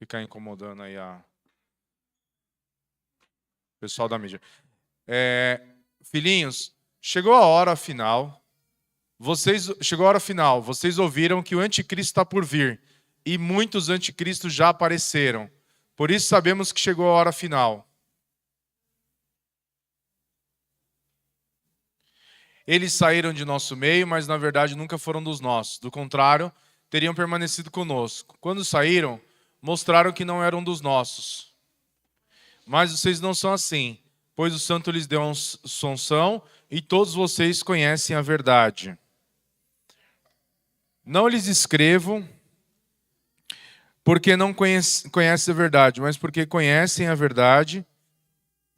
Ficar incomodando aí o pessoal da mídia. Filhinhos, chegou a hora final. Chegou a hora final. Vocês ouviram que o anticristo está por vir. E muitos anticristos já apareceram. Por isso sabemos que chegou a hora final. Eles saíram de nosso meio, mas na verdade nunca foram dos nossos. Do contrário, teriam permanecido conosco. Quando saíram, mostraram que não eram dos nossos. Mas vocês não são assim, pois o Santo lhes deu uma unção e todos vocês conhecem a verdade. Não lhes escrevo porque não conhecem a verdade, mas porque conhecem a verdade,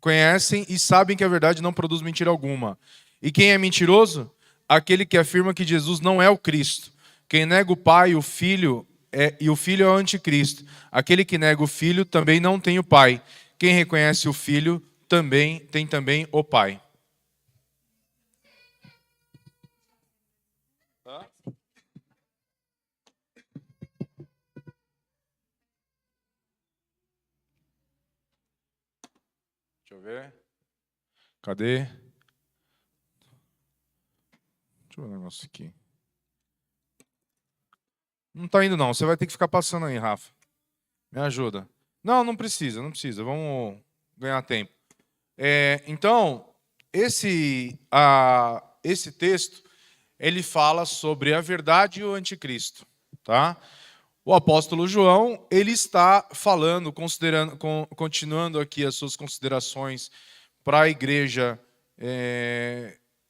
conhecem e sabem que a verdade não produz mentira alguma. E quem é mentiroso? Aquele que afirma que Jesus não é o Cristo. Quem nega o Pai e o Filho é o anticristo. Aquele que nega o Filho também não tem o Pai. Quem reconhece o Filho tem também o Pai. Deixa eu ver. Cadê? Deixa eu ver um negócio aqui. Não tá indo não. Você vai ter que ficar passando aí, Rafa. Me ajuda. Não precisa. Vamos ganhar tempo. Então, esse texto, ele fala sobre a verdade e o anticristo, tá? O apóstolo João, ele está falando, continuando aqui as suas considerações para a igreja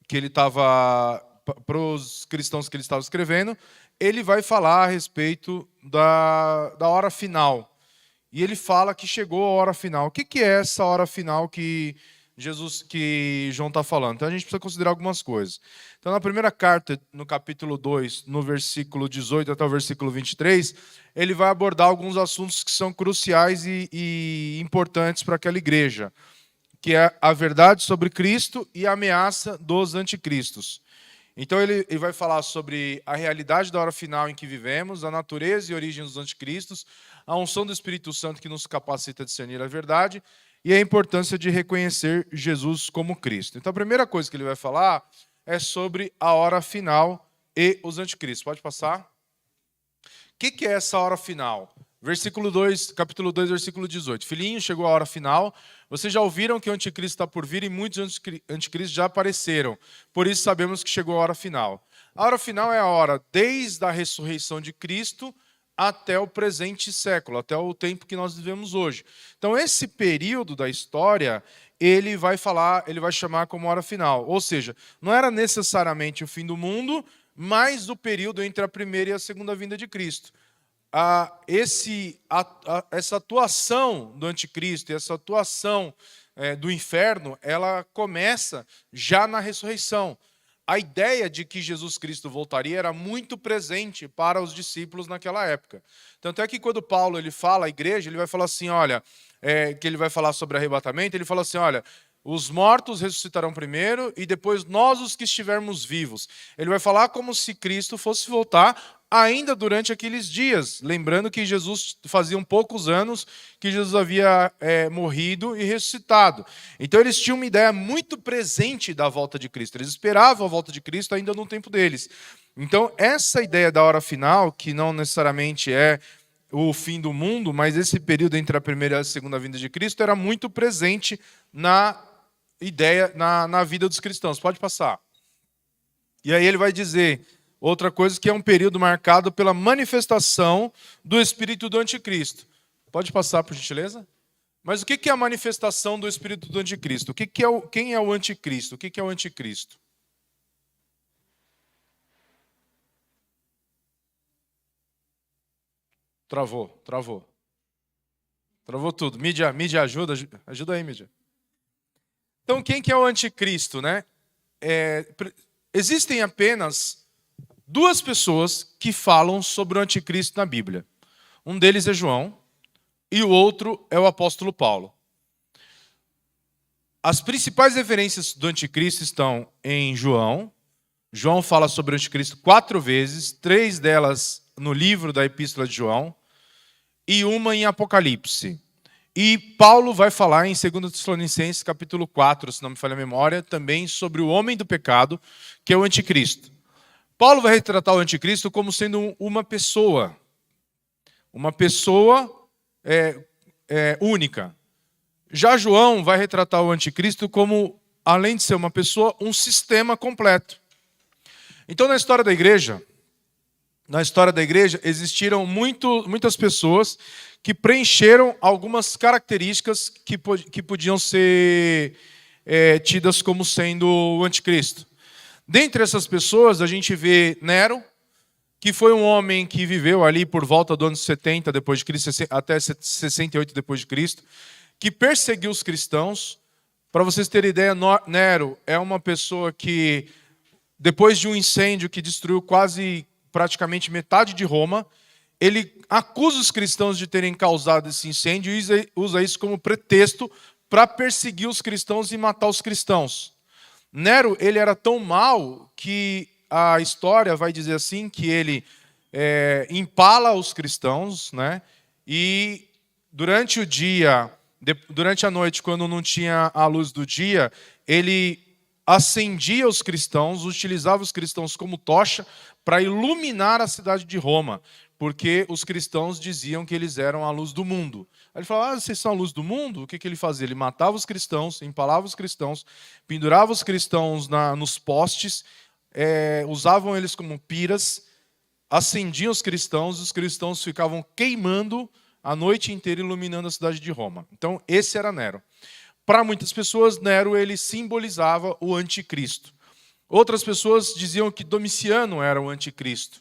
que ele estava, para os cristãos que ele estava escrevendo. Ele vai falar a respeito da hora final. E ele fala que chegou a hora final. O que é essa hora final que João está falando? Então a gente precisa considerar algumas coisas. Então, na primeira carta, no capítulo 2, no versículo 18 até o versículo 23, ele vai abordar alguns assuntos que são cruciais e importantes para aquela igreja, que é a verdade sobre Cristo e a ameaça dos anticristos. Então ele vai falar sobre a realidade da hora final em que vivemos, a natureza e origem dos anticristos, a unção do Espírito Santo que nos capacita a discernir a verdade e a importância de reconhecer Jesus como Cristo. Então a primeira coisa que ele vai falar é sobre a hora final e os anticristos. Pode passar? O que é essa hora final? Versículo 2, capítulo 2, versículo 18. Filhinho, chegou a hora final. Vocês já ouviram que o anticristo está por vir e muitos anticristos já apareceram. Por isso sabemos que chegou a hora final. A hora final é a hora desde a ressurreição de Cristo até o presente século, até o tempo que nós vivemos hoje. Então, esse período da história, ele vai chamar como hora final. Ou seja, não era necessariamente o fim do mundo, mas o período entre a primeira e a segunda vinda de Cristo. Essa atuação do anticristo, essa atuação do inferno, ela começa já na ressurreição. A ideia de que Jesus Cristo voltaria era muito presente para os discípulos naquela época. Tanto é que quando Paulo ele fala à igreja, ele vai falar assim, olha, que ele vai falar sobre arrebatamento, ele fala assim, olha, os mortos ressuscitarão primeiro e depois nós os que estivermos vivos. Ele vai falar como se Cristo fosse voltar ainda durante aqueles dias, lembrando que Jesus fazia poucos anos que Jesus havia morrido e ressuscitado. Então eles tinham uma ideia muito presente da volta de Cristo. Eles esperavam a volta de Cristo ainda no tempo deles. Então essa ideia da hora final, que não necessariamente é o fim do mundo, mas esse período entre a primeira e a segunda vinda de Cristo era muito presente na ideia, na vida dos cristãos. Pode passar. E aí ele vai dizer outra coisa, que é um período marcado pela manifestação do espírito do anticristo. Pode passar, por gentileza? Mas o que é a manifestação do espírito do anticristo? Quem é o anticristo? O que é o anticristo? Travou tudo. Mídia ajuda aí, mídia. Então, quem que é o anticristo, né? Existem apenas duas pessoas que falam sobre o anticristo na Bíblia. Um deles é João e o outro é o apóstolo Paulo. As principais referências do anticristo estão em João. João fala sobre o anticristo 4 vezes, 3 delas no livro da Epístola de João. e uma em Apocalipse. E Paulo vai falar em 2 Tessalonicenses, capítulo 4, se não me falha a memória, também sobre o homem do pecado, que é o anticristo. Paulo vai retratar o anticristo como sendo uma pessoa única. Já João vai retratar o anticristo como, além de ser uma pessoa, um sistema completo. Então, na história da igreja existiram muitas pessoas que preencheram algumas características que podiam ser tidas como sendo o anticristo. Dentre essas pessoas, a gente vê Nero, que foi um homem que viveu ali por volta do ano 70 depois de Cristo até 68 depois de Cristo, que perseguiu os cristãos. Para vocês terem ideia, Nero é uma pessoa que, depois de um incêndio que destruiu praticamente metade de Roma, ele acusa os cristãos de terem causado esse incêndio e usa isso como pretexto para perseguir os cristãos e matar os cristãos. Nero, ele era tão mau que a história vai dizer assim, que ele empala os cristãos, né? E durante o dia, durante a noite, quando não tinha a luz do dia, ele acendia os cristãos, utilizava os cristãos como tocha para iluminar a cidade de Roma, porque os cristãos diziam que eles eram a luz do mundo. Aí ele falava, vocês são a luz do mundo? O que ele fazia? Ele matava os cristãos, empalava os cristãos, pendurava os cristãos nos postes, usavam eles como piras, acendiam os cristãos ficavam queimando a noite inteira, iluminando a cidade de Roma. Então, esse era Nero. Para muitas pessoas, Nero ele simbolizava o anticristo. Outras pessoas diziam que Domiciano era o anticristo.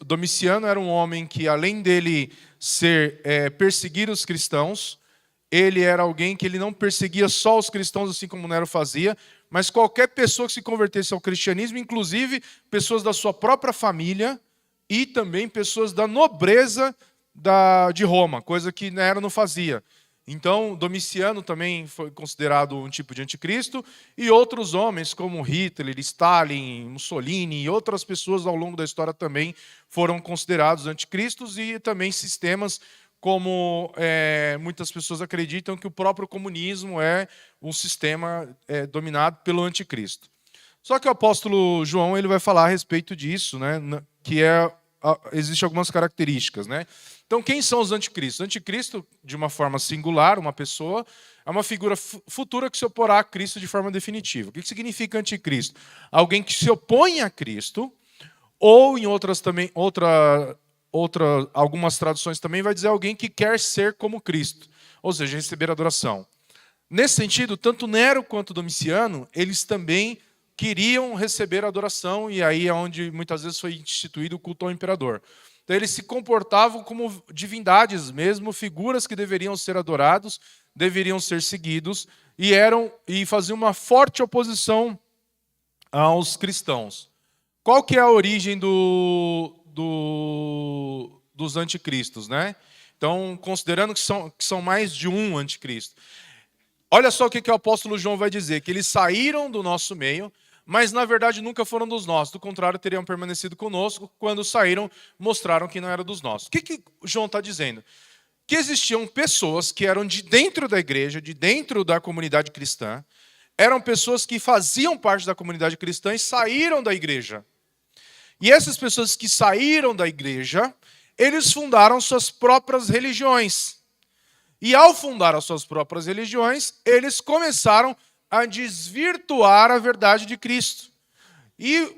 Domiciano era um homem que, além dele perseguir os cristãos, ele era alguém que ele não perseguia só os cristãos, assim como Nero fazia, mas qualquer pessoa que se convertesse ao cristianismo, inclusive pessoas da sua própria família e também pessoas da nobreza de Roma, coisa que Nero não fazia. Então, Domiciano também foi considerado um tipo de anticristo, e outros homens, como Hitler, Stalin, Mussolini e outras pessoas ao longo da história também foram considerados anticristos, e também sistemas como muitas pessoas acreditam que o próprio comunismo é um sistema dominado pelo anticristo. Só que o apóstolo João ele vai falar a respeito disso, né, que existem algumas características, né? Então, quem são os anticristos? O anticristo, de uma forma singular, uma pessoa, é uma figura futura que se oporá a Cristo de forma definitiva. O que significa anticristo? Alguém que se opõe a Cristo, ou em outras também, algumas traduções também vai dizer alguém que quer ser como Cristo, ou seja, receber adoração. Nesse sentido, tanto Nero quanto Domiciano, eles também queriam receber adoração, e aí é onde muitas vezes foi instituído o culto ao imperador. Então eles se comportavam como divindades mesmo, figuras que deveriam ser adorados, deveriam ser seguidos, e faziam uma forte oposição aos cristãos. Qual que é a origem dos anticristos, né? Então, considerando que são mais de um anticristo. Olha só o que o apóstolo João vai dizer, que eles saíram do nosso meio, mas na verdade nunca foram dos nossos. Do contrário, teriam permanecido conosco. Quando saíram, mostraram que não era dos nossos. O que João está dizendo? Que existiam pessoas que eram de dentro da igreja, de dentro da comunidade cristã, eram pessoas que faziam parte da comunidade cristã e saíram da igreja. E essas pessoas que saíram da igreja, eles fundaram suas próprias religiões. E ao fundar as suas próprias religiões, eles começaram a desvirtuar a verdade de Cristo. E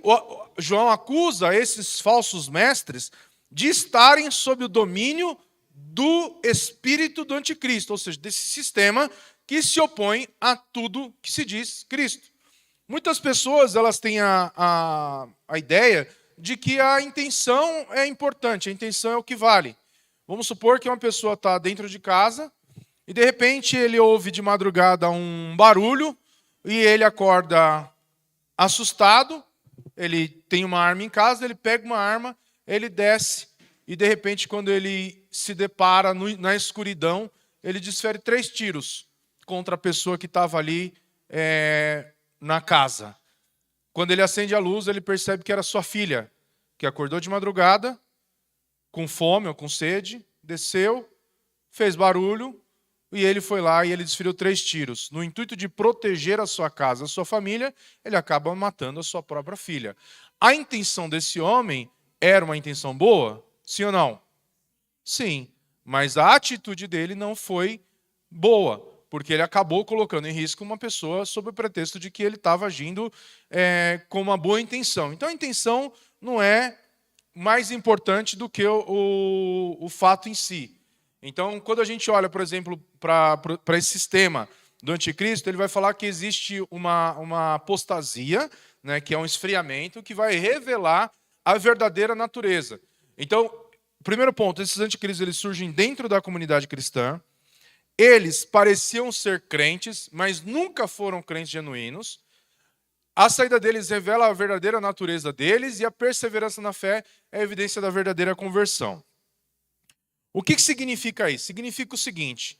João acusa esses falsos mestres de estarem sob o domínio do espírito do anticristo, ou seja, desse sistema que se opõe a tudo que se diz Cristo. Muitas pessoas elas têm a ideia de que a intenção é importante, a intenção é o que vale. Vamos supor que uma pessoa está dentro de casa e, de repente, ele ouve de madrugada um barulho e ele acorda assustado. Ele tem uma arma em casa, ele pega uma arma, ele desce e, de repente, quando ele se depara na escuridão, ele desfere 3 tiros contra a pessoa que estava ali na casa. Quando ele acende a luz, ele percebe que era sua filha, que acordou de madrugada, com fome ou com sede, desceu, fez barulho, e ele foi lá e ele desferiu 3 tiros. No intuito de proteger a sua casa, a sua família, ele acaba matando a sua própria filha. A intenção desse homem era uma intenção boa? Sim ou não? Sim, mas a atitude dele não foi boa, porque ele acabou colocando em risco uma pessoa sob o pretexto de que ele estava agindo com uma boa intenção. Então a intenção não é mais importante do que o fato em si. Então, quando a gente olha, por exemplo, para esse sistema do anticristo, ele vai falar que existe uma apostasia, né, que é um esfriamento, que vai revelar a verdadeira natureza. Então, primeiro ponto, esses anticristos eles surgem dentro da comunidade cristã. Eles pareciam ser crentes, mas nunca foram crentes genuínos. A saída deles revela a verdadeira natureza deles e a perseverança na fé é a evidência da verdadeira conversão. O que significa isso? Significa o seguinte,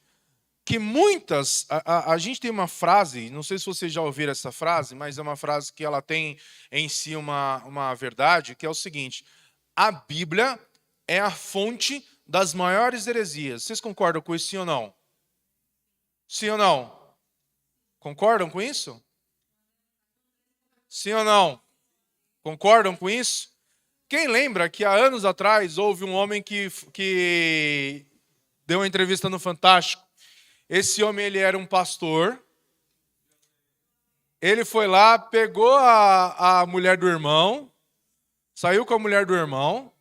que muitas... A gente tem uma frase, não sei se vocês já ouviram essa frase, mas é uma frase que ela tem em si uma verdade, que é o seguinte: a Bíblia é a fonte das maiores heresias. Vocês concordam com isso, sim ou não? Sim ou não? Concordam com isso? Sim ou não? Concordam com isso? Quem lembra que há anos atrás houve um homem que deu uma entrevista no Fantástico? Esse homem ele era um pastor. Ele foi lá, pegou a mulher do irmão, saiu com a mulher do irmão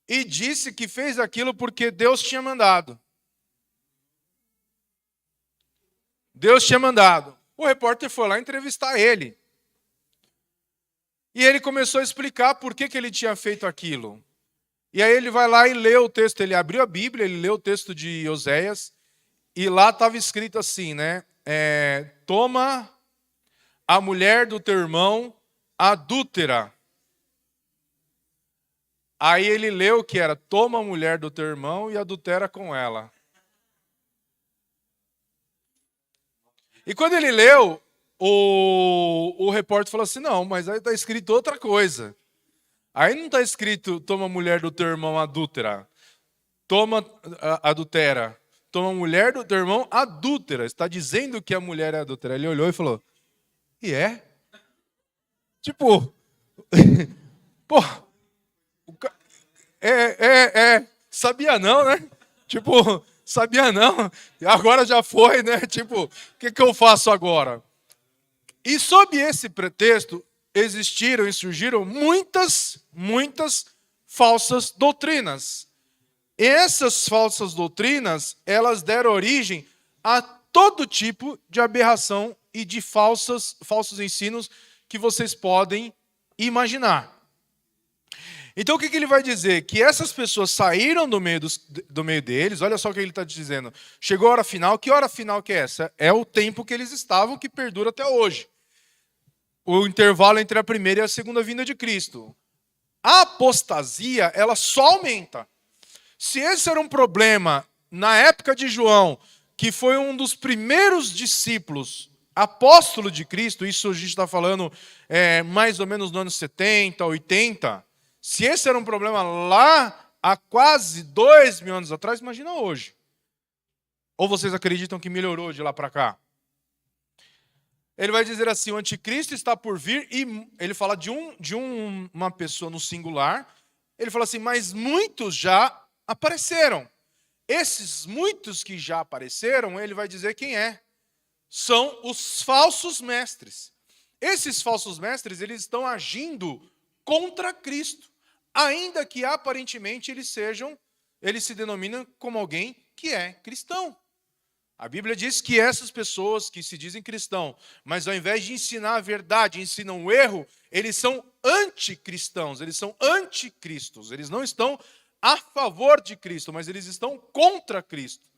e disse que fez aquilo porque Deus tinha mandado. Deus tinha mandado. O repórter foi lá entrevistar ele. E ele começou a explicar por que ele tinha feito aquilo. E aí ele vai lá e lê o texto. Ele abriu a Bíblia, ele leu o texto de Oséias. E lá estava escrito assim, né? Toma a mulher do teu irmão adúltera. Aí ele leu que era: toma a mulher do teu irmão e adultera com ela. E quando ele leu, o repórter falou assim: não, mas aí está escrito outra coisa. Aí não está escrito: toma a mulher do teu irmão adúltera. Toma adultera. Toma a mulher do teu irmão adúltera. Está dizendo que a mulher é adúltera. Ele olhou e falou: e é? Tipo, pô, sabia não, né? Tipo, sabia não, agora já foi, né? Tipo, o que eu faço agora? E sob esse pretexto, existiram e surgiram muitas falsas doutrinas. E essas falsas doutrinas, elas deram origem a todo tipo de aberração e de falsos ensinos que vocês podem imaginar. Então o que ele vai dizer? Que essas pessoas saíram do meio deles. Olha só o que ele está dizendo. Chegou a hora final. Que hora final que é essa? É o tempo que eles estavam, que perdura até hoje. O intervalo entre a primeira e a segunda vinda de Cristo. A apostasia, ela só aumenta. Se esse era um problema na época de João, que foi um dos primeiros discípulos, apóstolo de Cristo, isso a gente está falando mais ou menos no ano 70, 80... Se esse era um problema lá há quase 2.000 anos atrás, imagina hoje. Ou vocês acreditam que melhorou de lá para cá? Ele vai dizer assim: o anticristo está por vir, e ele fala de uma pessoa no singular. Ele fala assim: mas muitos já apareceram. Esses muitos que já apareceram, ele vai dizer quem é. São os falsos mestres. Esses falsos mestres, eles estão agindo contra Cristo. Ainda que aparentemente eles se denominam como alguém que é cristão. A Bíblia diz que essas pessoas que se dizem cristão, mas ao invés de ensinar a verdade, ensinam o erro, eles são anticristãos, eles são anticristos. Eles não estão a favor de Cristo, mas eles estão contra Cristo.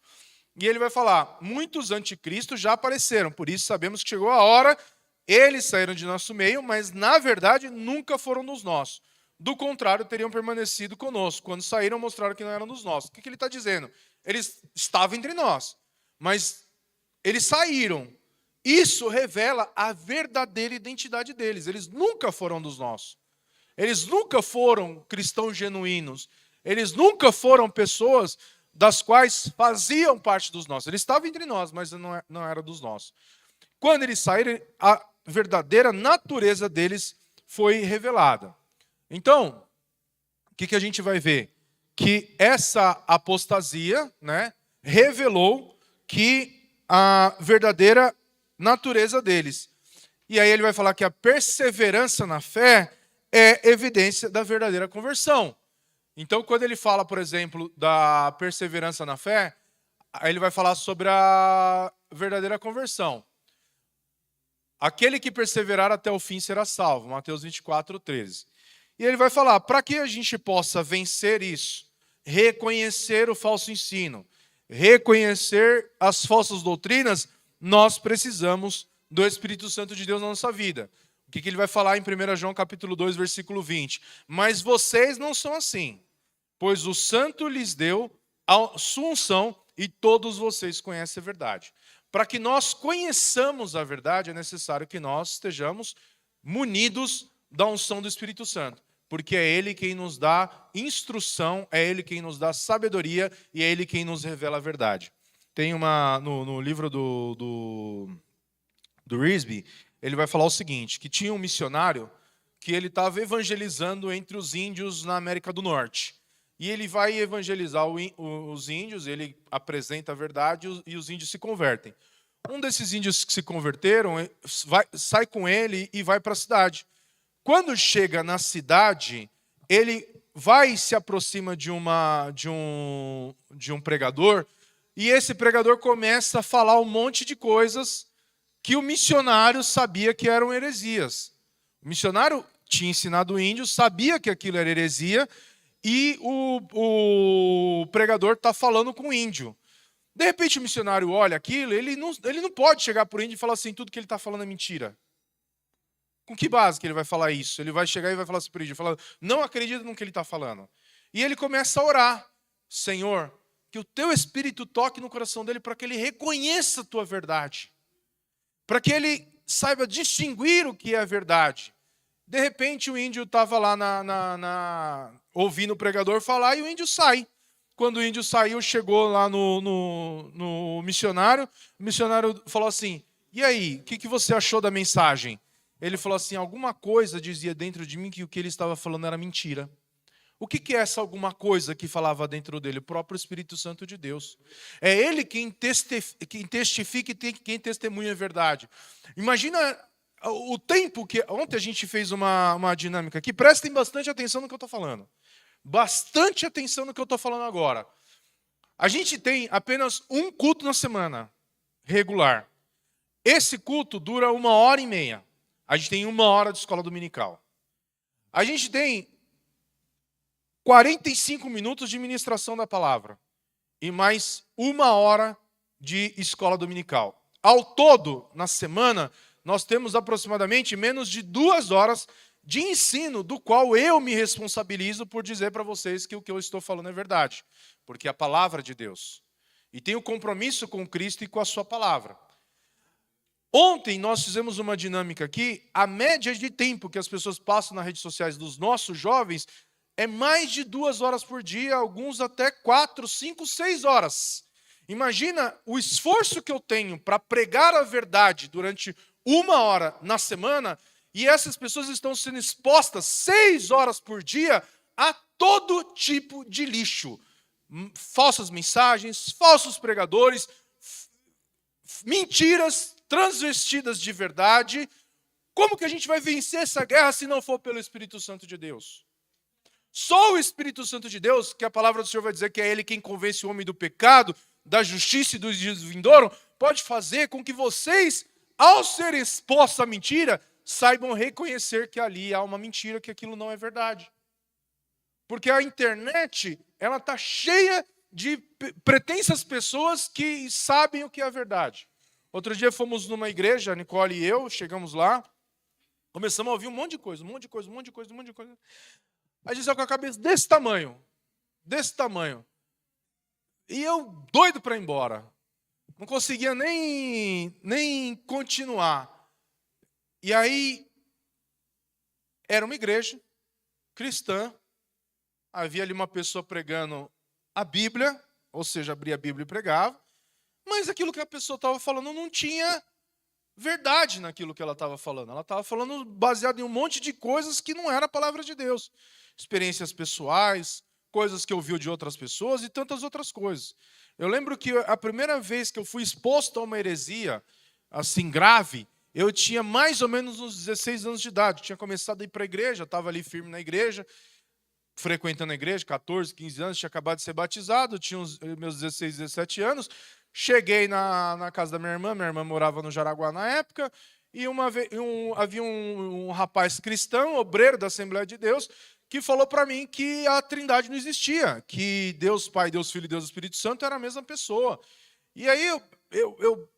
E ele vai falar: muitos anticristos já apareceram, por isso sabemos que chegou a hora. Eles saíram de nosso meio, mas na verdade nunca foram dos nossos. Do contrário, teriam permanecido conosco. Quando saíram, mostraram que não eram dos nossos. O que ele está dizendo? Eles estavam entre nós, mas eles saíram. Isso revela a verdadeira identidade deles. Eles nunca foram dos nossos. Eles nunca foram cristãos genuínos. Eles nunca foram pessoas das quais faziam parte dos nossos. Ele estava entre nós, mas não era dos nossos. Quando eles saíram, a verdadeira natureza deles foi revelada. Então, o que a gente vai ver? Que essa apostasia, né, revelou que a verdadeira natureza deles. E aí ele vai falar que a perseverança na fé é evidência da verdadeira conversão. Então, quando ele fala, por exemplo, da perseverança na fé, aí ele vai falar sobre a verdadeira conversão. Aquele que perseverar até o fim será salvo. Mateus 24, 13. E ele vai falar, para que a gente possa vencer isso, reconhecer o falso ensino, reconhecer as falsas doutrinas, nós precisamos do Espírito Santo de Deus na nossa vida. O que ele vai falar em 1 João capítulo 2, versículo 20? Mas vocês não são assim, pois o Santo lhes deu a sua unção e todos vocês conhecem a verdade. Para que nós conheçamos a verdade, é necessário que nós estejamos munidos da unção do Espírito Santo. Porque é Ele quem nos dá instrução, é Ele quem nos dá sabedoria e é Ele quem nos revela a verdade. Tem no livro do Risby, ele vai falar o seguinte, que tinha um missionário que ele estava evangelizando entre os índios na América do Norte. E ele vai evangelizar os índios, ele apresenta a verdade e os índios se convertem. Um desses índios que se converteram sai com ele e vai para a cidade. Quando chega na cidade, ele vai e se aproxima de um pregador, e esse pregador começa a falar um monte de coisas que o missionário sabia que eram heresias. O missionário tinha ensinado o índio, sabia que aquilo era heresia, e o pregador está falando com o índio. De repente o missionário olha aquilo, ele não pode chegar para o índio e falar assim, tudo que ele está falando é mentira. Com que base que ele vai falar isso? Ele vai chegar e vai falar assim para o índio, não acredita no que ele está falando. E ele começa a orar, Senhor, que o teu Espírito toque no coração dele para que ele reconheça a tua verdade. Para que ele saiba distinguir o que é a verdade. De repente o índio estava lá ouvindo o pregador falar e o índio sai. Quando o índio saiu, chegou lá no missionário, o missionário falou assim, e aí, o que você achou da mensagem? Ele falou assim, alguma coisa dizia dentro de mim que o que ele estava falando era mentira. O que é essa alguma coisa que falava dentro dele? O próprio Espírito Santo de Deus. É Ele quem testifica e quem testemunha a verdade. Imagina o tempo que... Ontem a gente fez uma dinâmica aqui. Prestem bastante atenção no que eu estou falando. Bastante atenção no que eu estou falando agora. A gente tem apenas um culto na semana, regular. Esse culto dura 1h30. A gente tem 1 hora de escola dominical. A gente tem 45 minutos de ministração da palavra. E mais 1 hora de escola dominical. Ao todo, na semana, nós temos aproximadamente menos de 2 horas de ensino, do qual eu me responsabilizo por dizer para vocês que o que eu estou falando é verdade. Porque é a palavra de Deus. E tenho compromisso com Cristo e com a sua palavra. Ontem nós fizemos uma dinâmica aqui, a média de tempo que as pessoas passam nas redes sociais dos nossos jovens é mais de 2 horas por dia, alguns até 4, 5, 6 horas. Imagina o esforço que eu tenho para pregar a verdade durante 1 hora na semana, e essas pessoas estão sendo expostas 6 horas por dia a todo tipo de lixo. Falsas mensagens, falsos pregadores, mentiras transvestidas de verdade. Como que a gente vai vencer essa guerra se não for pelo Espírito Santo de Deus? Só o Espírito Santo de Deus, que a palavra do Senhor vai dizer que é Ele quem convence o homem do pecado, da justiça e do juízo vindouro, pode fazer com que vocês, ao serem expostos à mentira, saibam reconhecer que ali há uma mentira, que aquilo não é verdade. Porque a internet, ela está cheia de pretensas pessoas que sabem o que é a verdade. Outro dia fomos numa igreja, a Nicole e eu, chegamos lá, começamos a ouvir um monte de coisa. A gente saiu com a cabeça desse tamanho. E eu doido para ir embora. Não conseguia nem continuar. E aí, era uma igreja cristã, havia ali uma pessoa pregando a Bíblia, ou seja, abria a Bíblia e pregava, mas aquilo que a pessoa estava falando não tinha verdade naquilo que ela estava falando. Ela estava falando baseado em um monte de coisas que não era a palavra de Deus. Experiências pessoais, coisas que ouviu de outras pessoas e tantas outras coisas. Eu lembro que a primeira vez que eu fui exposto a uma heresia, assim, grave, eu tinha mais ou menos uns 16 anos de idade. Eu tinha começado a ir para a igreja, estava ali firme na igreja, frequentando a igreja, 14, 15 anos, tinha acabado de ser batizado, tinha meus 16, 17 anos. Cheguei na casa da minha irmã morava no Jaraguá na época, e havia um rapaz cristão, obreiro da Assembleia de Deus, que falou para mim que a Trindade não existia, que Deus Pai, Deus Filho e Deus Espírito Santo era a mesma pessoa. E aí eu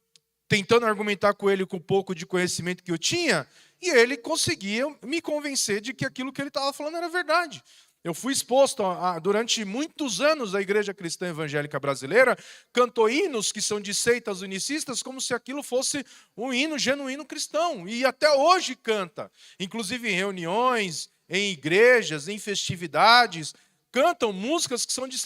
tentando argumentar com ele com o pouco de conhecimento que eu tinha, e ele conseguia me convencer de que aquilo que ele estava falando era verdade. Eu fui exposto durante muitos anos à Igreja Cristã Evangélica Brasileira, cantou hinos que são de seitas unicistas, como se aquilo fosse um hino genuíno cristão. E até hoje canta, inclusive em reuniões, em igrejas, em festividades, cantam músicas que são de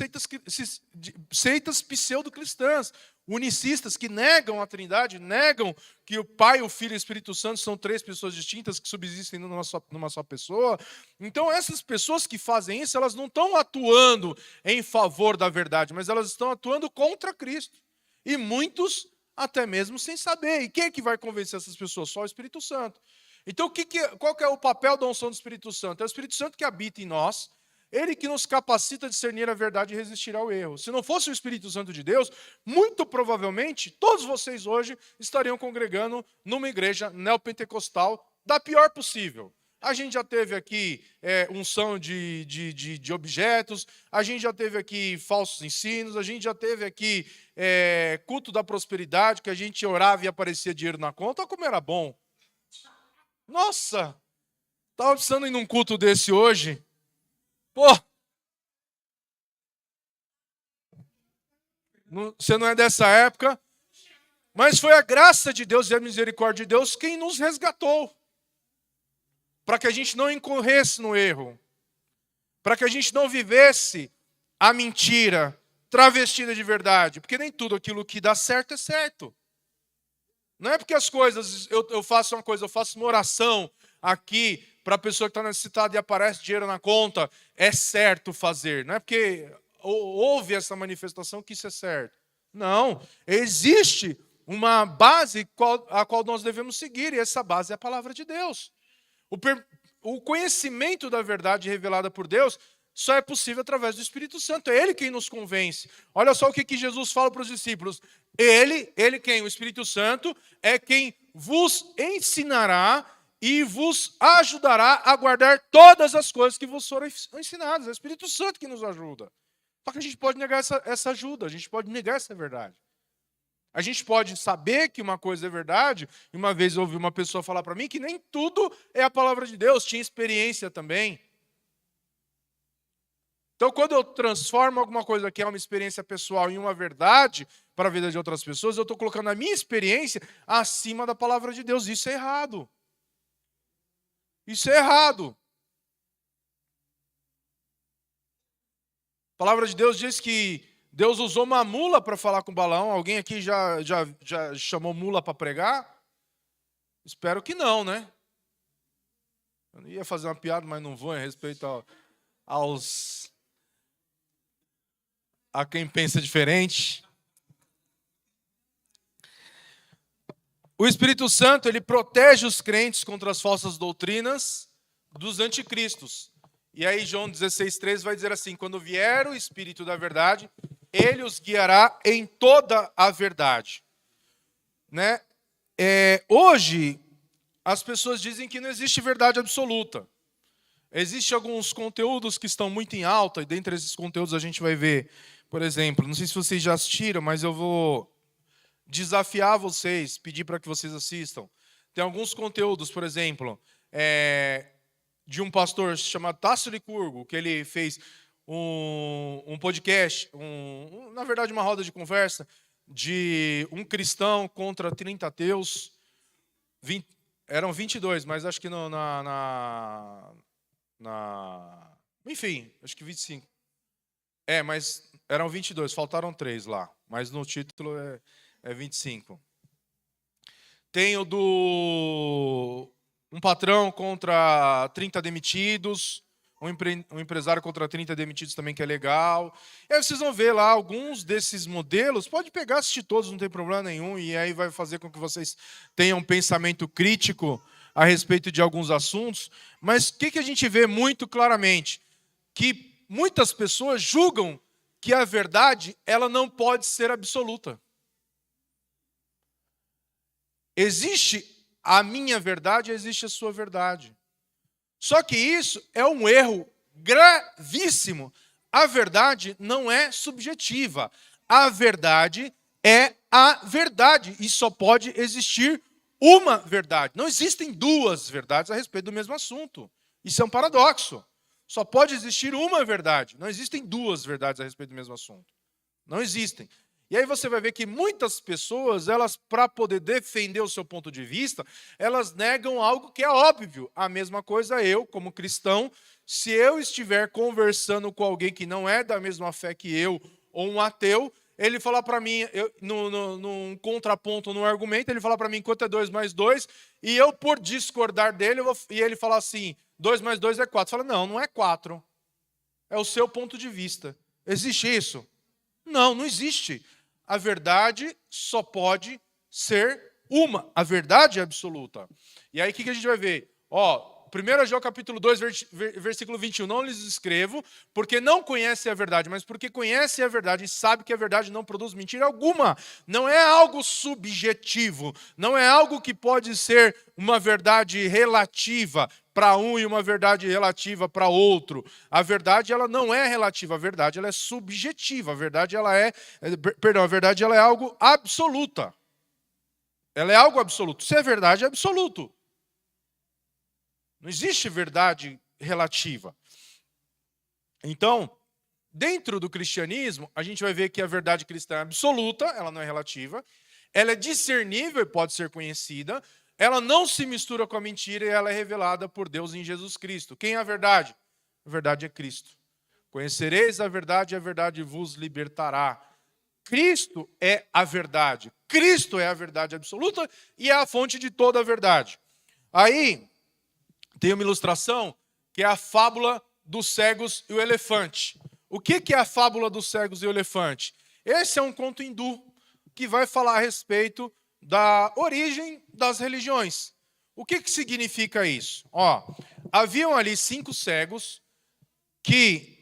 seitas pseudo-cristãs, unicistas, que negam a Trindade, negam que o Pai, o Filho e o Espírito Santo são três pessoas distintas que subsistem numa só pessoa. Então, essas pessoas que fazem isso, elas não estão atuando em favor da verdade, mas elas estão atuando contra Cristo. E muitos até mesmo sem saber. E quem é que vai convencer essas pessoas? Só o Espírito Santo. Então, qual que é o papel da unção do Espírito Santo? É o Espírito Santo que habita em nós, ele que nos capacita a discernir a verdade e resistir ao erro. Se não fosse o Espírito Santo de Deus, muito provavelmente, todos vocês hoje estariam congregando numa igreja neopentecostal da pior possível. A gente já teve aqui unção de objetos, a gente já teve aqui falsos ensinos, a gente já teve aqui culto da prosperidade, que a gente orava e aparecia dinheiro na conta. Olha como era bom. Nossa, estava precisando ir num culto desse hoje. Pô, você não é dessa época, mas foi a graça de Deus e a misericórdia de Deus quem nos resgatou, para que a gente não incorresse no erro, para que a gente não vivesse a mentira travestida de verdade, porque nem tudo aquilo que dá certo é certo. Não é porque as coisas, eu faço uma coisa, eu faço uma oração aqui para a pessoa que está necessitada e aparece dinheiro na conta, é certo fazer. Não é porque houve essa manifestação que isso é certo. Não, existe uma base a qual nós devemos seguir, e essa base é a palavra de Deus. O conhecimento da verdade revelada por Deus só é possível através do Espírito Santo. É Ele quem nos convence. Olha só o que Jesus fala para os discípulos. Ele quem? O Espírito Santo é quem vos ensinará e vos ajudará a guardar todas as coisas que vos foram ensinadas. É o Espírito Santo que nos ajuda. Só que a gente pode negar essa ajuda, a gente pode negar essa verdade. A gente pode saber que uma coisa é verdade, e uma vez eu ouvi uma pessoa falar para mim que nem tudo é a palavra de Deus, tinha experiência também. Então, quando eu transformo alguma coisa que é uma experiência pessoal em uma verdade para a vida de outras pessoas, eu estou colocando a minha experiência acima da palavra de Deus. Isso é errado. Isso é errado. A palavra de Deus diz que Deus usou uma mula para falar com Balaão. Alguém aqui já chamou mula para pregar? Espero que não, né? Eu ia fazer uma piada, mas não vou, em respeito a quem pensa diferente. O Espírito Santo, ele protege os crentes contra as falsas doutrinas dos anticristos. E aí João 16,3 vai dizer assim: quando vier o Espírito da verdade, ele os guiará em toda a verdade. Né? Hoje, as pessoas dizem que não existe verdade absoluta. Existem alguns conteúdos que estão muito em alta, e dentre esses conteúdos a gente vai ver, por exemplo, não sei se vocês já assistiram, mas eu vou desafiar vocês, pedir para que vocês assistam. Tem alguns conteúdos, por exemplo, de um pastor chamado Tasso Licurgo, que ele fez um podcast, na verdade uma roda de conversa, de um cristão contra 30 ateus. Eram 22, mas acho que enfim, acho que 25. Mas Eram 22, faltaram 3 lá. Mas no título é 25. Tem o do um patrão contra 30 demitidos, um empresário contra 30 demitidos também, que é legal. E aí vocês vão ver lá alguns desses modelos. Pode pegar, assistir todos, não tem problema nenhum. E aí vai fazer com que vocês tenham um pensamento crítico a respeito de alguns assuntos. Mas o que a gente vê muito claramente? Que muitas pessoas julgam que a verdade ela não pode ser absoluta. Existe a minha verdade, existe a sua verdade. Só que isso é um erro gravíssimo. A verdade não é subjetiva. A verdade é a verdade. E só pode existir uma verdade. Não existem duas verdades a respeito do mesmo assunto. Isso é um paradoxo. Só pode existir uma verdade. Não existem duas verdades a respeito do mesmo assunto. Não existem. E aí você vai ver que muitas pessoas, elas, para poder defender o seu ponto de vista, elas negam algo que é óbvio. A mesma coisa eu, como cristão, se eu estiver conversando com alguém que não é da mesma fé que eu, ou um ateu, ele falar para mim, num contraponto, num argumento, ele falar para mim quanto é 2 mais 2, e eu, por discordar dele, e ele falar assim, 2 mais 2 é 4. Fala, não é 4. É o seu ponto de vista. Existe isso? Não, não existe. A verdade só pode ser uma. A verdade é absoluta. E aí o que a gente vai ver? 1 João capítulo 2, versículo 21. Não lhes escrevo porque não conhecem a verdade, mas porque conhecem a verdade e sabem que a verdade não produz mentira alguma. Não é algo subjetivo. Não é algo que pode ser uma verdade relativa para um e uma verdade relativa para outro. A verdade ela não é relativa, a verdade ela é subjetiva. A verdade ela é algo absoluta. Ela é algo absoluto. Se é verdade, é absoluto. Não existe verdade relativa. Então, dentro do cristianismo, a gente vai ver que a verdade cristã é absoluta, ela não é relativa. Ela é discernível e pode ser conhecida. Ela não se mistura com a mentira e ela é revelada por Deus em Jesus Cristo. Quem é a verdade? A verdade é Cristo. Conhecereis a verdade vos libertará. Cristo é a verdade. Cristo é a verdade absoluta e é a fonte de toda a verdade. Aí, tem uma ilustração que é a fábula dos cegos e o elefante. O que é a fábula dos cegos e o elefante? Esse é um conto hindu que vai falar a respeito da origem das religiões. O que significa isso? Haviam ali 5 cegos que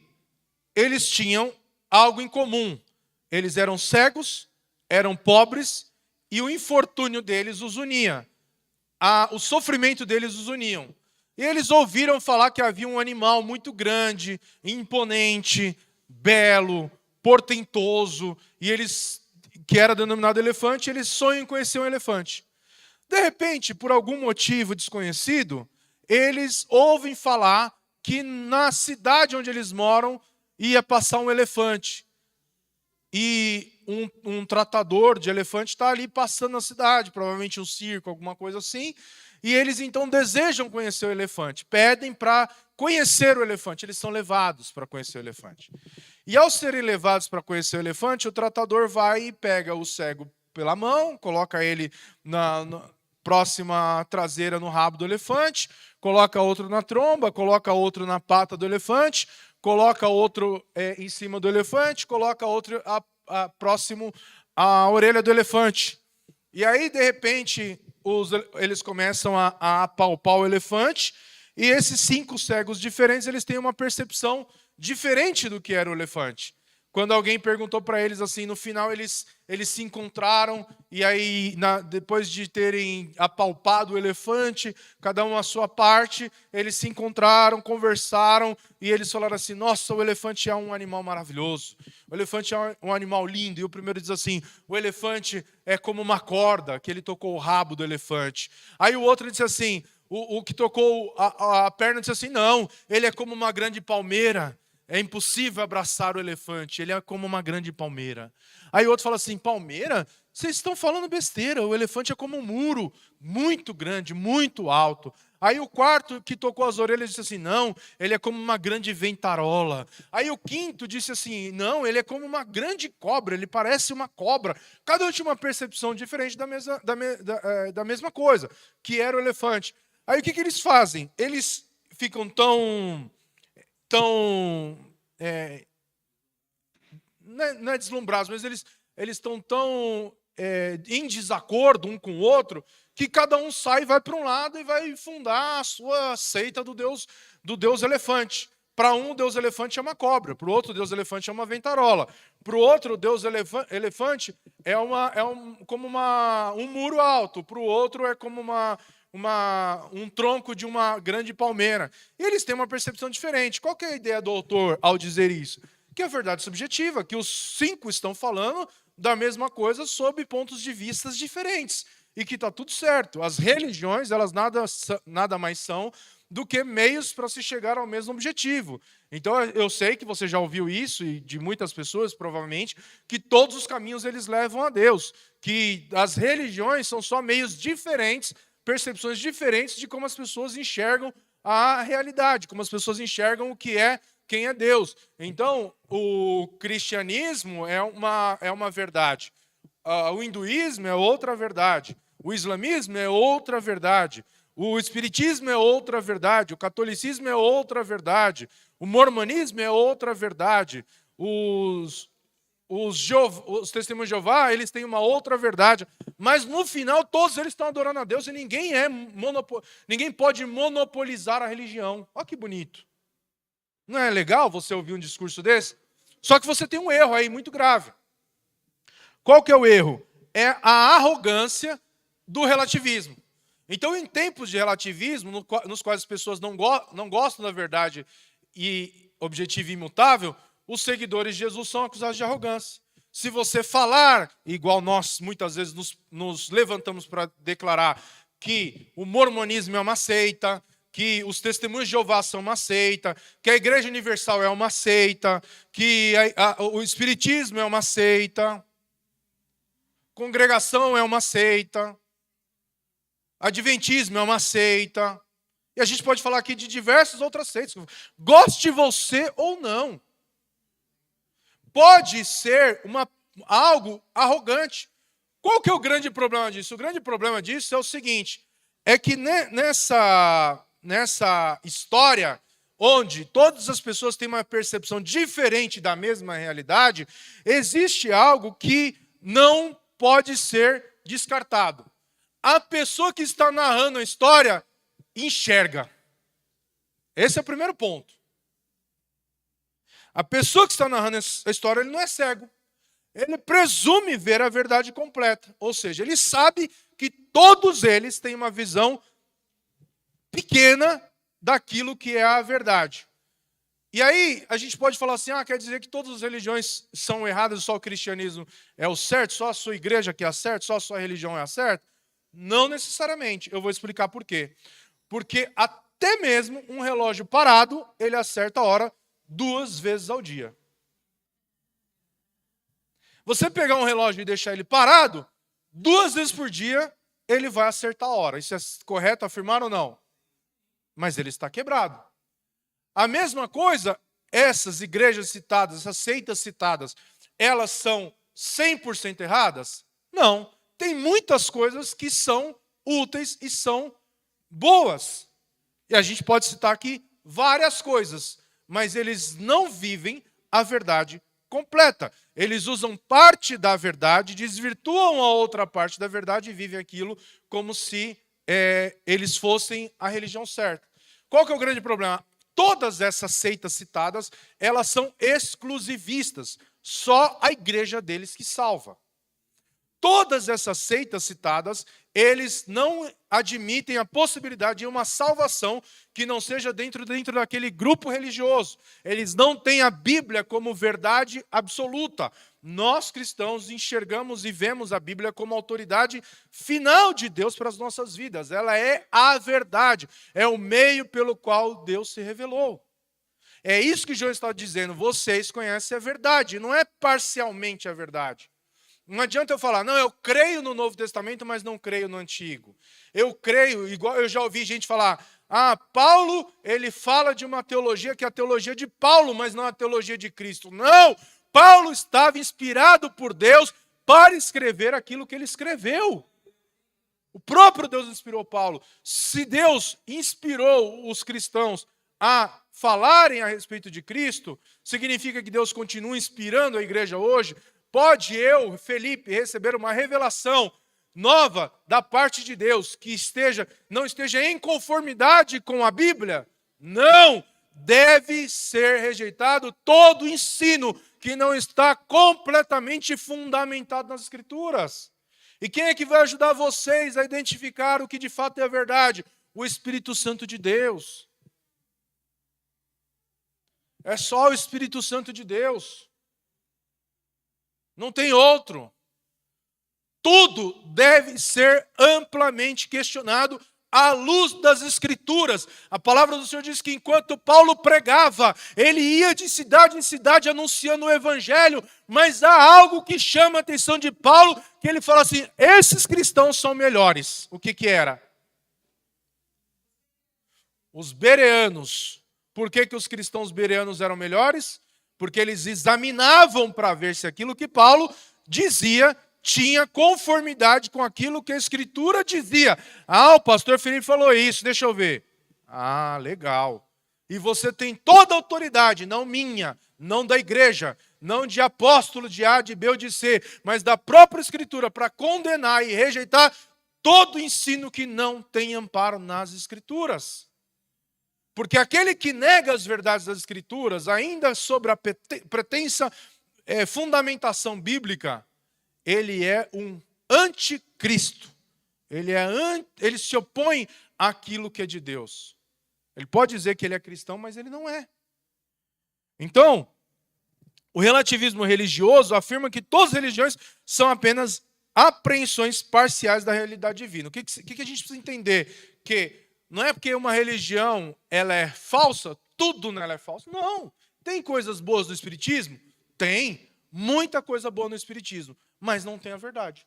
eles tinham algo em comum. Eles eram cegos, eram pobres e o infortúnio deles os unia. O sofrimento deles os uniam. E eles ouviram falar que havia um animal muito grande, imponente, belo, portentoso, e eles, que era denominado elefante, eles sonham em conhecer um elefante. De repente, por algum motivo desconhecido, eles ouvem falar que na cidade onde eles moram ia passar um elefante. E um tratador de elefante está ali passando na cidade, provavelmente um circo, alguma coisa assim. E eles então desejam conhecer o elefante, pedem para conhecer o elefante, eles são levados para conhecer o elefante. E ao serem levados para conhecer o elefante, o tratador vai e pega o cego pela mão, coloca ele na próxima traseira no rabo do elefante, coloca outro na tromba, coloca outro na pata do elefante, coloca outro em cima do elefante, coloca outro próximo à orelha do elefante. E aí, de repente, eles começam a apalpar o elefante, e esses 5 cegos diferentes, eles têm uma percepção diferente do que era o elefante. Quando alguém perguntou para eles assim, no final eles se encontraram, e aí, depois de terem apalpado o elefante, cada um a sua parte, eles se encontraram, conversaram, e eles falaram assim, nossa, o elefante é um animal maravilhoso, o elefante é um animal lindo. E o primeiro diz assim, o elefante é como uma corda, que ele tocou o rabo do elefante. Aí o outro disse assim, o que tocou a perna disse assim, não, ele é como uma grande palmeira. É impossível abraçar o elefante, ele é como uma grande palmeira. Aí o outro fala assim, palmeira? Vocês estão falando besteira, o elefante é como um muro, muito grande, muito alto. Aí o quarto que tocou as orelhas disse assim, não, ele é como uma grande ventarola. Aí o quinto disse assim, não, ele é como uma grande cobra, ele parece uma cobra. Cada um tinha uma percepção diferente da mesma coisa, que era o elefante. Aí o que eles fazem? Eles ficam tão não é deslumbrados, mas eles estão tão em desacordo um com o outro, que cada um sai e vai para um lado e vai fundar a sua seita do Deus elefante. Para um, o Deus elefante é uma cobra, para o outro, o Deus elefante é uma ventarola. Para o outro, o Deus elefante é como um muro alto, para o outro é como um tronco de uma grande palmeira. E eles têm uma percepção diferente. Qual que é a ideia do autor ao dizer isso? Que é verdade subjetiva, que os 5 estão falando da mesma coisa sob pontos de vista diferentes. E que está tudo certo. As religiões, elas nada mais são do que meios para se chegar ao mesmo objetivo. Então, eu sei que você já ouviu isso, e de muitas pessoas, provavelmente, que todos os caminhos eles levam a Deus. Que as religiões são só meios diferentes, percepções diferentes de como as pessoas enxergam a realidade, como as pessoas enxergam quem é Deus. Então, o cristianismo é uma verdade. O hinduísmo é outra verdade. O islamismo é outra verdade. O espiritismo é outra verdade. O catolicismo é outra verdade. O mormonismo é outra verdade. Os testemunhos de Jeová, eles têm uma outra verdade. Mas, no final, todos eles estão adorando a Deus e ninguém pode monopolizar a religião. Olha que bonito. Não é legal você ouvir um discurso desse? Só que você tem um erro aí muito grave. Qual que é o erro? É a arrogância do relativismo. Então, em tempos de relativismo, nos quais as pessoas não gostam da verdade e objetivo imutável, os seguidores de Jesus são acusados de arrogância. Se você falar, igual nós muitas vezes nos levantamos para declarar que o mormonismo é uma seita, que os testemunhos de Jeová são uma seita, que a Igreja Universal é uma seita, que o Espiritismo é uma seita, congregação é uma seita, Adventismo é uma seita, e a gente pode falar aqui de diversas outras seitas. Goste você ou não. Pode ser algo arrogante. Qual que é o grande problema disso? O grande problema disso é o seguinte, é que nessa história, onde todas as pessoas têm uma percepção diferente da mesma realidade, existe algo que não pode ser descartado. A pessoa que está narrando a história enxerga. Esse é o primeiro ponto. A pessoa que está narrando a história, ele não é cego. Ele presume ver a verdade completa. Ou seja, ele sabe que todos eles têm uma visão pequena daquilo que é a verdade. E aí, a gente pode falar assim, quer dizer que todas as religiões são erradas, só o cristianismo é o certo, só a sua igreja que é a certa, só a sua religião é a certa? Não necessariamente. Eu vou explicar por quê. Porque até mesmo um relógio parado, ele acerta a hora 2 vezes ao dia. Você pegar um relógio e deixar ele parado, 2 vezes por dia, ele vai acertar a hora. Isso é correto afirmar ou não? Mas ele está quebrado. A mesma coisa, essas igrejas citadas, essas seitas citadas, elas são 100% erradas? Não. Tem muitas coisas que são úteis e são boas. E a gente pode citar aqui várias coisas, mas eles não vivem a verdade completa. Eles usam parte da verdade, desvirtuam a outra parte da verdade e vivem aquilo como se eles fossem a religião certa. Qual que é o grande problema? Todas essas seitas citadas, elas são exclusivistas. Só a igreja deles que salva. Todas essas seitas citadas, eles não admitem a possibilidade de uma salvação que não seja dentro daquele grupo religioso. Eles não têm a Bíblia como verdade absoluta. Nós, cristãos, enxergamos e vemos a Bíblia como autoridade final de Deus para as nossas vidas. Ela é a verdade. É o meio pelo qual Deus se revelou. É isso que João está dizendo. Vocês conhecem a verdade. Não é parcialmente a verdade. Não adianta eu falar, não, eu creio no Novo Testamento, mas não creio no Antigo. Eu creio, igual eu já ouvi gente falar, Paulo, ele fala de uma teologia que é a teologia de Paulo, mas não a teologia de Cristo. Não! Paulo estava inspirado por Deus para escrever aquilo que ele escreveu. O próprio Deus inspirou Paulo. Se Deus inspirou os cristãos a falarem a respeito de Cristo, significa que Deus continua inspirando a igreja hoje? Pode eu, Felipe, receber uma revelação nova da parte de Deus que não esteja em conformidade com a Bíblia? Não! Deve ser rejeitado todo ensino que não está completamente fundamentado nas Escrituras. E quem é que vai ajudar vocês a identificar o que de fato é a verdade? O Espírito Santo de Deus. É só o Espírito Santo de Deus. Não tem outro. Tudo deve ser amplamente questionado à luz das Escrituras. A palavra do Senhor diz que enquanto Paulo pregava, ele ia de cidade em cidade anunciando o Evangelho, mas há algo que chama a atenção de Paulo, que ele fala assim, esses cristãos são melhores. O que era? Os bereanos. Por que os cristãos bereanos eram melhores? Porque eles examinavam para ver se aquilo que Paulo dizia tinha conformidade com aquilo que a Escritura dizia. O pastor Felipe falou isso, deixa eu ver. Legal. E você tem toda a autoridade, não minha, não da igreja, não de apóstolo de A, de B ou de C, mas da própria Escritura, para condenar e rejeitar todo ensino que não tem amparo nas Escrituras. Porque aquele que nega as verdades das Escrituras, ainda sobre a pretensa fundamentação bíblica, ele é um anticristo. Ele se opõe àquilo que é de Deus. Ele pode dizer que ele é cristão, mas ele não é. Então, o relativismo religioso afirma que todas as religiões são apenas apreensões parciais da realidade divina. O que a gente precisa entender? Que não é porque uma religião ela é falsa, tudo nela é falso. Não. Tem coisas boas no Espiritismo? Tem. Muita coisa boa no Espiritismo. Mas não tem a verdade.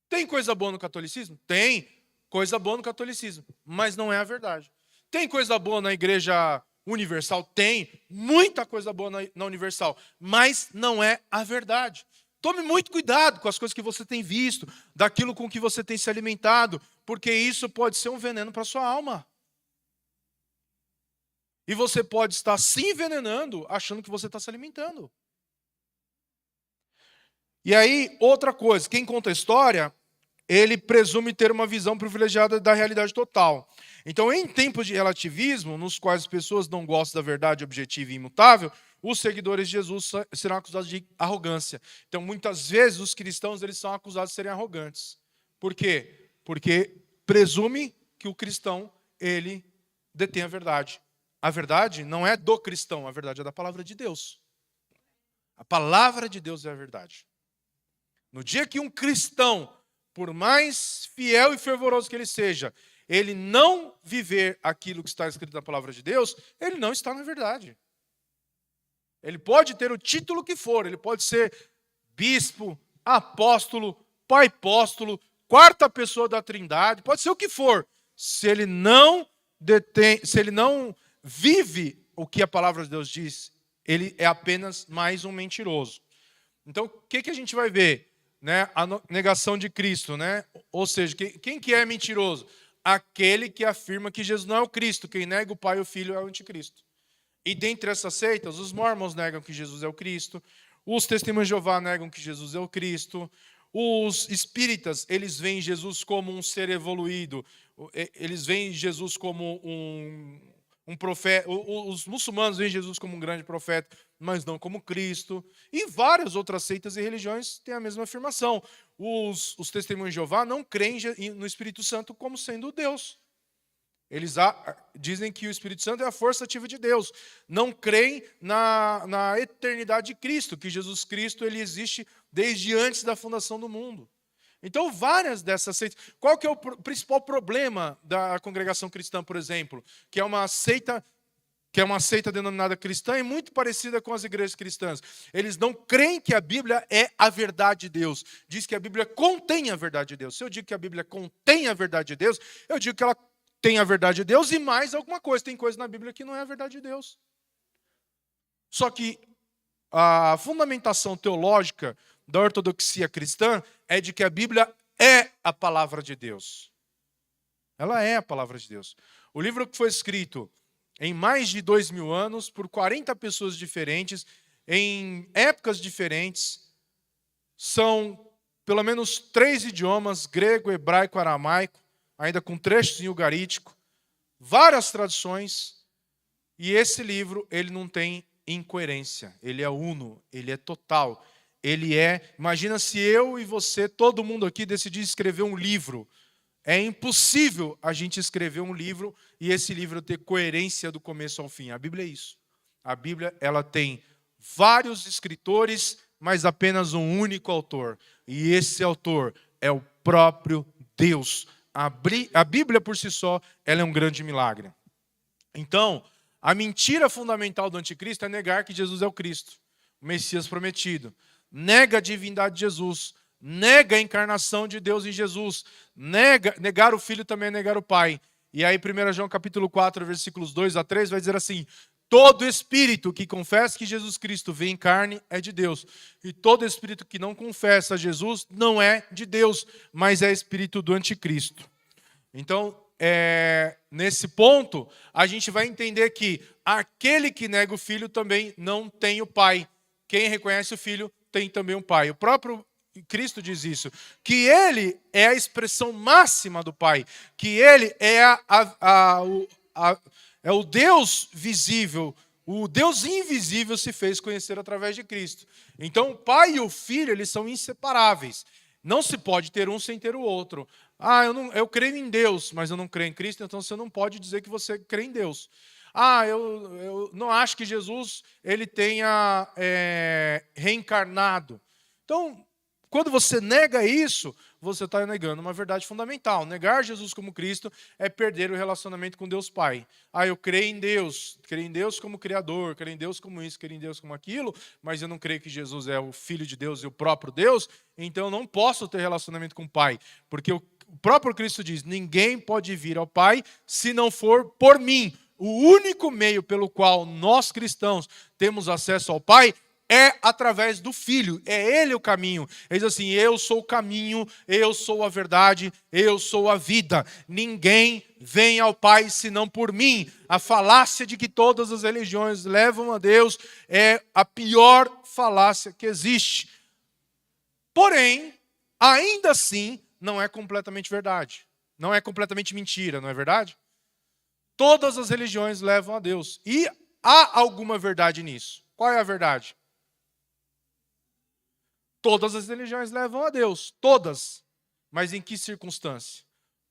Tem coisa boa no catolicismo? Tem coisa boa no catolicismo, mas não é a verdade. Tem coisa boa na Igreja Universal? Tem muita coisa boa na Universal, mas não é a verdade. Tome muito cuidado com as coisas que você tem visto, daquilo com que você tem se alimentado, porque isso pode ser um veneno para a sua alma. E você pode estar se envenenando achando que você está se alimentando. E aí, outra coisa, quem conta a história, ele presume ter uma visão privilegiada da realidade total. Então, em tempos de relativismo, nos quais as pessoas não gostam da verdade objetiva e imutável, os seguidores de Jesus serão acusados de arrogância. Então, muitas vezes, os cristãos eles são acusados de serem arrogantes. Por quê? Porque presume que o cristão, ele detém a verdade. A verdade não é do cristão, a verdade é da palavra de Deus. A palavra de Deus é a verdade. No dia que um cristão, por mais fiel e fervoroso que ele seja, ele não viver aquilo que está escrito na palavra de Deus, ele não está na verdade. Ele pode ter o título que for, ele pode ser bispo, apóstolo, pai apóstolo, quarta pessoa da Trindade, pode ser o que for. Se ele não vive o que a palavra de Deus diz, ele é apenas mais um mentiroso. Então, o que a gente vai ver? A negação de Cristo, Ou seja, quem que é mentiroso? Aquele que afirma que Jesus não é o Cristo. Quem nega o Pai e o Filho é o anticristo. E dentre essas seitas, os mormons negam que Jesus é o Cristo, os testemunhos de Jeová negam que Jesus é o Cristo, os espíritas, eles veem Jesus como um ser evoluído, eles veem Jesus como um profeta, os muçulmanos veem Jesus como um grande profeta, mas não como Cristo. E várias outras seitas e religiões têm a mesma afirmação. Os testemunhos de Jeová não creem no Espírito Santo como sendo Deus. Eles dizem que o Espírito Santo é a força ativa de Deus. Não creem na eternidade de Cristo, que Jesus Cristo ele existe desde antes da fundação do mundo. Então, várias dessas seitas. Qual que é o principal problema da congregação cristã, por exemplo? Que é uma seita que é uma seita denominada cristã e muito parecida com as igrejas cristãs. Eles não creem que a Bíblia é a verdade de Deus. Diz que a Bíblia contém a verdade de Deus. Se eu digo que a Bíblia contém a verdade de Deus, eu digo que ela tem a verdade de Deus e mais alguma coisa. Tem coisa na Bíblia que não é a verdade de Deus. Só que a fundamentação teológica da ortodoxia cristã é de que a Bíblia é a palavra de Deus. Ela é a palavra de Deus. O livro que foi escrito em mais de 2000 anos, por 40 pessoas diferentes, em épocas diferentes, são pelo menos 3 idiomas, grego, hebraico, aramaico, ainda com trechos em ugarítico, várias traduções, e esse livro, ele não tem incoerência, ele é uno, ele é total, imagina se eu e você, todo mundo aqui decidir escrever um livro. É impossível a gente escrever um livro e esse livro ter coerência do começo ao fim. A Bíblia é isso. A Bíblia, ela tem vários escritores, mas apenas um único autor. E esse autor é o próprio Deus. A Bíblia por si só, ela é um grande milagre. Então, a mentira fundamental do anticristo é negar que Jesus é o Cristo, o Messias prometido. Nega a divindade de Jesus. Nega a encarnação de Deus em Jesus. Negar o Filho também é negar o Pai. E aí 1 João capítulo 4, versículos 2 a 3, vai dizer assim: todo espírito que confessa que Jesus Cristo veio em carne é de Deus. E todo espírito que não confessa Jesus não é de Deus, mas é espírito do anticristo. Então, nesse ponto, a gente vai entender que aquele que nega o Filho também não tem o Pai. Quem reconhece o Filho tem também um Pai. O próprio Cristo diz isso, que ele é a expressão máxima do Pai, que ele é é o Deus visível, o Deus invisível se fez conhecer através de Cristo. Então o Pai e o Filho, eles são inseparáveis. Não se pode ter um sem ter o outro. Eu creio em Deus, mas eu não creio em Cristo, então você não pode dizer que você crê em Deus. Eu não acho que Jesus ele tenha reencarnado. Então, quando você nega isso, você está negando uma verdade fundamental. Negar Jesus como Cristo é perder o relacionamento com Deus Pai. Eu creio em Deus como Criador, creio em Deus como isso, creio em Deus como aquilo, mas eu não creio que Jesus é o Filho de Deus e o próprio Deus, então eu não posso ter relacionamento com o Pai. Porque o próprio Cristo diz, ninguém pode vir ao Pai se não for por mim. O único meio pelo qual nós cristãos temos acesso ao Pai é através do Filho, é Ele o caminho. Ele diz assim, eu sou o caminho, eu sou a verdade, eu sou a vida. Ninguém vem ao Pai senão por mim. A falácia de que todas as religiões levam a Deus é a pior falácia que existe. Porém, ainda assim, não é completamente verdade. Não é completamente mentira, não é verdade? Todas as religiões levam a Deus. E há alguma verdade nisso. Qual é a verdade? Todas as religiões levam a Deus, todas. Mas em que circunstância?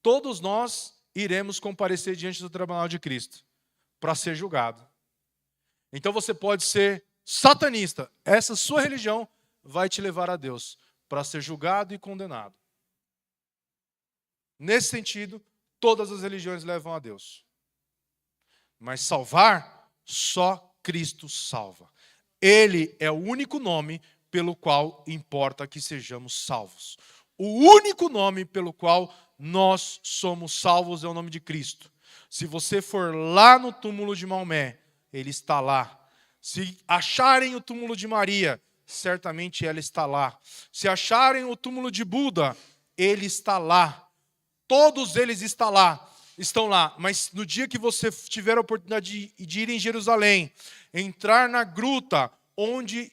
Todos nós iremos comparecer diante do tribunal de Cristo para ser julgado. Então você pode ser satanista. Essa sua religião vai te levar a Deus para ser julgado e condenado. Nesse sentido, todas as religiões levam a Deus. Mas salvar, só Cristo salva. Ele é o único nome pelo qual importa que sejamos salvos. O único nome pelo qual nós somos salvos é o nome de Cristo. Se você for lá no túmulo de Maomé, ele está lá. Se acharem o túmulo de Maria, certamente ela está lá. Se acharem o túmulo de Buda, ele está lá. Todos eles estão lá. Mas no dia que você tiver a oportunidade de ir em Jerusalém, entrar na gruta onde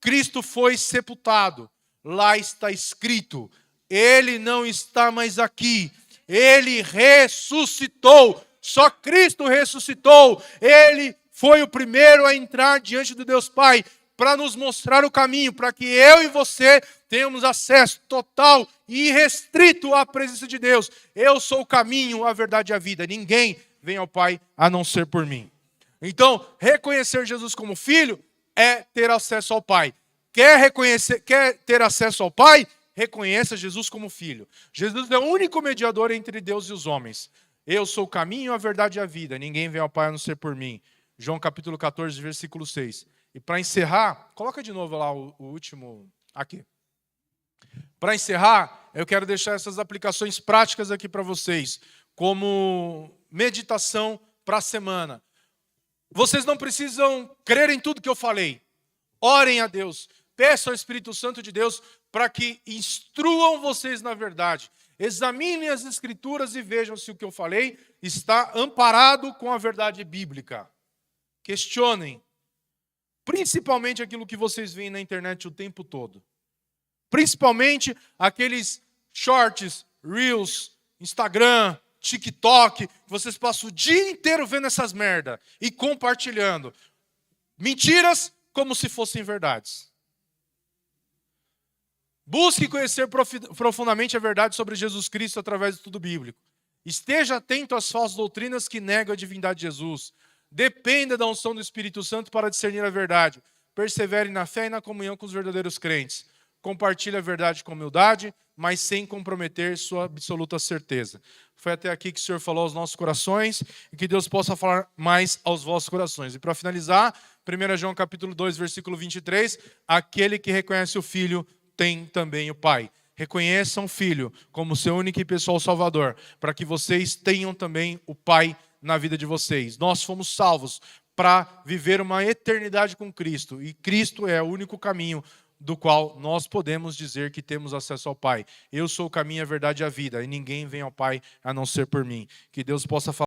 Cristo foi sepultado, lá está escrito, ele não está mais aqui, ele ressuscitou, só Cristo ressuscitou, ele foi o primeiro a entrar diante do Deus Pai, para nos mostrar o caminho, para que eu e você tenhamos acesso total e irrestrito à presença de Deus. Eu sou o caminho, a verdade e a vida, ninguém vem ao Pai a não ser por mim. Então, reconhecer Jesus como Filho é ter acesso ao Pai. Quer ter acesso ao Pai? Reconheça Jesus como Filho. Jesus é o único mediador entre Deus e os homens. Eu sou o caminho, a verdade e a vida. Ninguém vem ao Pai a não ser por mim. João capítulo 14, versículo 6. E para encerrar, coloca de novo lá o último aqui. Para encerrar, eu quero deixar essas aplicações práticas aqui para vocês, como meditação para a semana. Vocês não precisam crer em tudo que eu falei. Orem a Deus. Peçam ao Espírito Santo de Deus para que instruam vocês na verdade. Examinem as Escrituras e vejam se o que eu falei está amparado com a verdade bíblica. Questionem. Principalmente aquilo que vocês veem na internet o tempo todo. Principalmente aqueles shorts, reels, Instagram, TikTok, vocês passam o dia inteiro vendo essas merda e compartilhando. Mentiras como se fossem verdades. Busque conhecer profundamente a verdade sobre Jesus Cristo através do estudo bíblico. Esteja atento às falsas doutrinas que negam a divindade de Jesus. Dependa da unção do Espírito Santo para discernir a verdade. Persevere na fé e na comunhão com os verdadeiros crentes. Compartilhe a verdade com humildade, mas sem comprometer sua absoluta certeza. Foi até aqui que o Senhor falou aos nossos corações e que Deus possa falar mais aos vossos corações. E para finalizar, 1 João capítulo 2, versículo 23, aquele que reconhece o Filho tem também o Pai. Reconheçam o Filho como seu único e pessoal Salvador, para que vocês tenham também o Pai na vida de vocês. Nós fomos salvos para viver uma eternidade com Cristo, e Cristo é o único caminho do qual nós podemos dizer que temos acesso ao Pai. Eu sou o caminho, a verdade e a vida, e ninguém vem ao Pai a não ser por mim. Que Deus possa falar